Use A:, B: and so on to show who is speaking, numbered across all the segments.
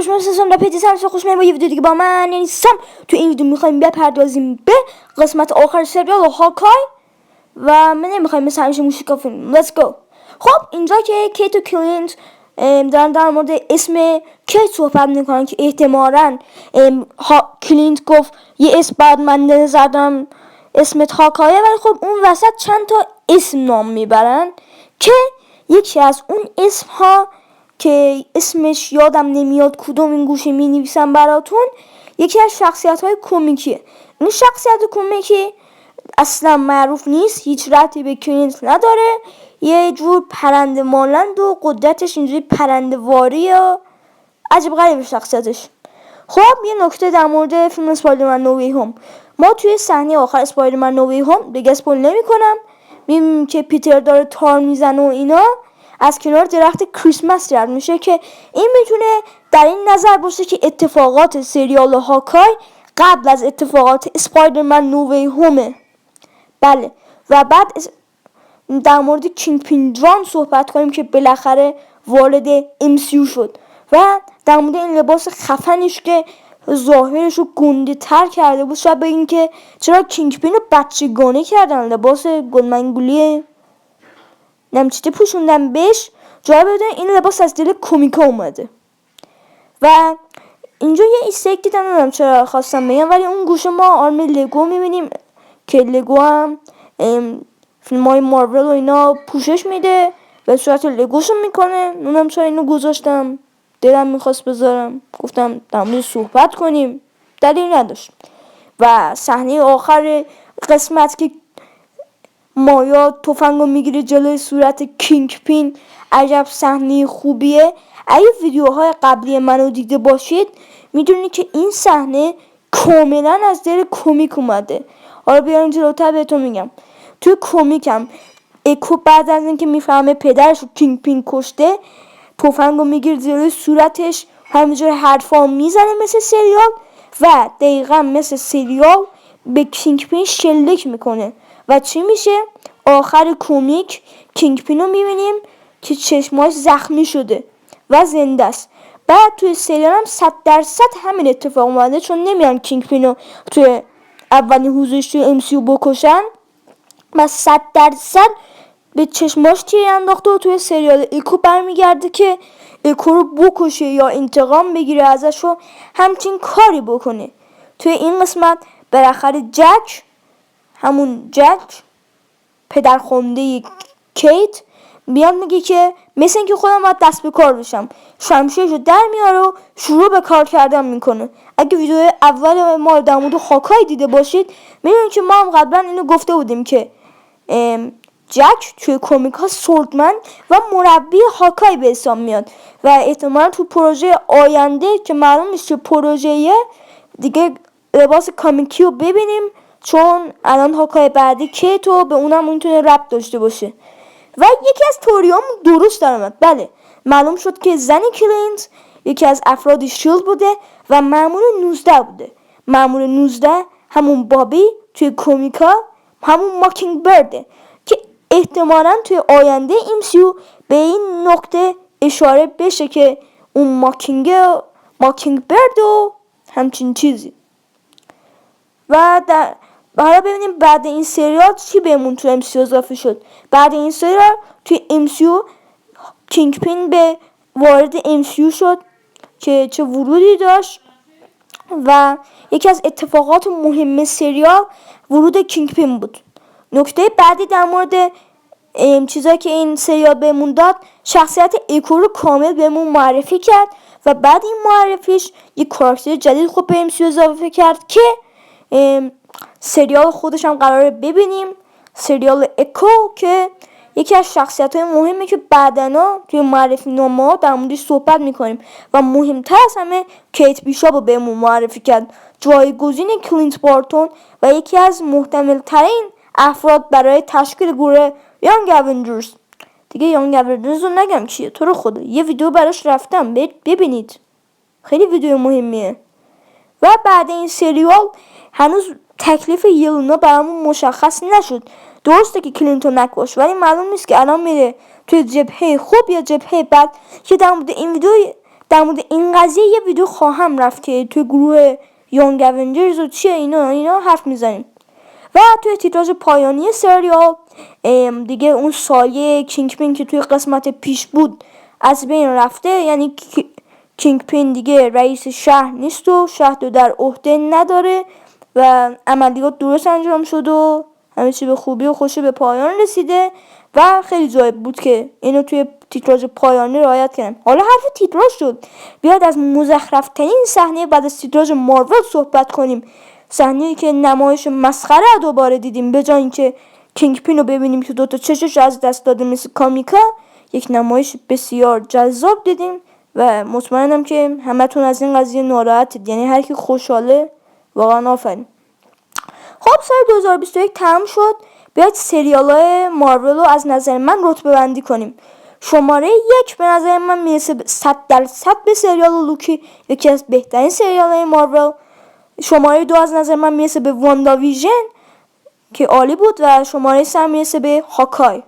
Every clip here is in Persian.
A: سلام شما سلام پیتی سلام خوش با یه ویدیو دیگه با من نیستم. تو این ویدیو میخوایم بپردازیم به قسمت آخر سریال هاکای و من نمیخوایم مثل همیشه موسیقی فیلم. Let's go. خب اینجا که کیت و کلینت دارن در مورد اسم کیت صحبت میکنن که احتمالاً کلینت گفت یه اسم بعد من نظر دارم اسمت هاکایه، ولی خب اون وسط چند تا اسم نام میبرن که یکی از اون اسم ها که اسمش یادم نمیاد کدوم این گوشه می نویسم براتون، یکی از شخصیت های کمیکیه. این شخصیت کمیکی اصلا معروف نیست، هیچ ربطی به کلینت نداره، یه جور پرنده مانند و قدرتش اینجوری پرنده واری و عجب غریب شخصیتش. خب یه نکته در مورد فیلم اسپایدرمن نو وی هوم، ما توی صحنه آخر اسپایدرمن نو وی هوم دیگه اسپویل نمی‌کنم، می‌بینیم که پیتر داره تار میزنه و اینا از کنار درخت کریسمس رد میشه که این میتونه در این نظر باشه که اتفاقات سریال هاکای قبل از اتفاقات اسپایدرمن نو وی هومه. بله، و بعد در مورد کینگ پین درام صحبت کنیم که بالاخره وارد MCU شد و در مورد این لباس خفنش که ظاهرش رو گنده تر کرده بود. شاید بگین که چرا کینگ پین رو بچگانه کردن، لباس گلمنگولی نمچته پوشوندن بهش. جای بده این لباس از دل کومیکا اومده. و اینجا یه ایستیک دیدم، نمیدونم چرا خواستم بگم، ولی اون گوشه ما آرم لگو میبینیم که لگو هم فیلم های مارول و اینا پوشش میده به صورت لگوشو میکنه. نمیدونم چرا اینو گذاشتم، دلم میخواست بذارم، گفتم در مورد صحبت کنیم، دلیل نداشت. و صحنه آخر قسمت که مایا تفنگو میگیره جلوی صورت کینگ پین، عجب صحنه خوبیه. اگه ویدیوهای قبلی منو دیده باشید میدونید که این صحنه کاملا از دل کمیک اومده. حالا بیاریم جلوتر بهتون میگم. توی کمیکم اکو بعد از اینکه میفهمه پدرش رو کینگ پین کشته، تفنگو میگیره جلوی صورتش، همینجور حرفا میزنه مثل سریال و دقیقا مثل سریال به کینگ پین شلیک میکنه. و چی میشه؟ آخر کمیک کینگ پین رو میبینیم که چشماش زخمی شده و زنده است. بعد توی سریال هم 100% همین اتفاق اومده، چون نمیان کینگ پین رو توی اولین حضورش توی MCU بکشن و 100% به چشماش تیر انداخته و توی سریال اکو برمیگرده که اکو رو بکشه یا انتقام بگیره ازش و همچین کاری بکنه. توی این قسمت بالاخره جک، همون جک پدرخوانده کیت، میاد میگه که مثل اینکه خودم باید دست به کار بشم، شمشیرشو در میاره و شروع به کار کردن میکنه. اگه ویدیو اول ما در مورد هاکای دیده باشید میدونید که ما هم قبلا اینو گفته بودیم که جک توی کمیک ها سوردمن و مربی هاکای به حساب میاد و احتمالا تو پروژه آینده که معلوم نیست چه پروژه‌ایه دیگه لباس کامیکی رو ببینیم، چون الان هاکای بعدی کیتو به اونم میتونه ربط داشته باشه. و یکی از توریام درست درآمد. بله، معلوم شد که زن کلینت یکی از افراد شیلد بوده و مأمور 19 بوده. مأمور 19 همون بابی توی کمیکا همون ماکینگ برده که احتمالاً توی آینده MCU به این نکته اشاره بشه که اون ماکینگ برد و همچین چیزی. و حالا ببینیم بعد این سریال چی بهمون تو MCU اضافه شد. بعد این سریال توی MCU کینگ پین به وارد MCU شد که چه ورودی داشت و یکی از اتفاقات مهم سریال ورود کینگ پین بود. نکته بعدی در مورد چیزایی که این سریال بهمون داد، شخصیت اکو رو کامل بهمون معرفی کرد و بعد این معرفیش یک کاراکتر جدید خود به MCU اضافه کرد که سریال خودش هم قراره ببینیم، سریال اکو که یکی از شخصیت های مهمی که بعدنا توی معرفی نامه ها در موردش صحبت میکنیم و مهمتر از همه کیت بیشاپ رو بهمون معرفی کرد، جایگزین کلینت بارتون و یکی از محتمل ترین افراد برای تشکیل گروه یانگ اونجرز. دیگه یانگ اونجرز رو نگم کیه، تو رو خدا یه ویدیو براش رفتم ببینید، خیلی ویدیو مهمیه. و بعد این سریال هنوز تکلیف یلونا برامون مشخص نشد. درسته که کلینتو نکش، ولی معلوم نیست که الان میره توی جبهه خوب یا جبهه بد که در مورد این ویدیو در مورد این قضیه یه ویدیو خواهم رفت که توی گروه یونگ اونجرز و چیه اینا حرف میزنیم. و توی تیتراژ پایانی سریال دیگه اون سایه کینگپین که توی قسمت پیش بود از بین رفته، یعنی کینگپین دیگه رئیس شهر نیست و شهر رو در عهده نداره و عملیات درست انجام شد و همه چی به خوبی و خوشی به پایان رسیده و خیلی جالب بود که اینو توی تیتراژ پایانی رعایت کردن. حالا حرف تیتراژ شد، بیاد از مزخرف‌ترین صحنه بعد از تیتراژ مارول صحبت کنیم. صحنه‌ای که نمایش مسخره دوباره دیدیم، به جای اینکه کینگپین رو ببینیم که دوتا چشش از دست داده مثل کامیکا، یک نمایش بسیار جذاب دیدیم و مطمئنم که همتون از این قضیه ناراحتید، یعنی هر کی خوشحاله واقعا آفرین. خب سال 2021 تمام شد. بیاید سریال‌های مارول رو از نظر من رتبه بندی کنیم. شماره 1 به نظر من میرسه 100% به سریال لوکی، یکی از بهترین سریال‌های مارول. شماره 2 از نظر من میرسه به واندا ویژن که عالی بود و شماره 3 میرسه به هاکای.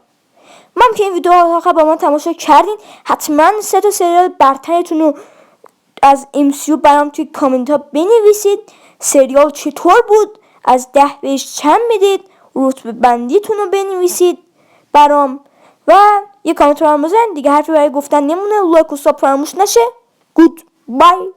A: من که این ویدیو رو با من تماشا کردین، حتما 3 تا سریال برترتون رو از MCU برام توی کامنت ها بنویسید. سریال چطور بود؟ از 10 بهش چند میدید؟ رتبه بندیتون رو بنویسید برام و یه کامنت رو هم بزنید. دیگه حرفی برای گفتن نمونه. لایک و ساب فراموش نشه. گود بای.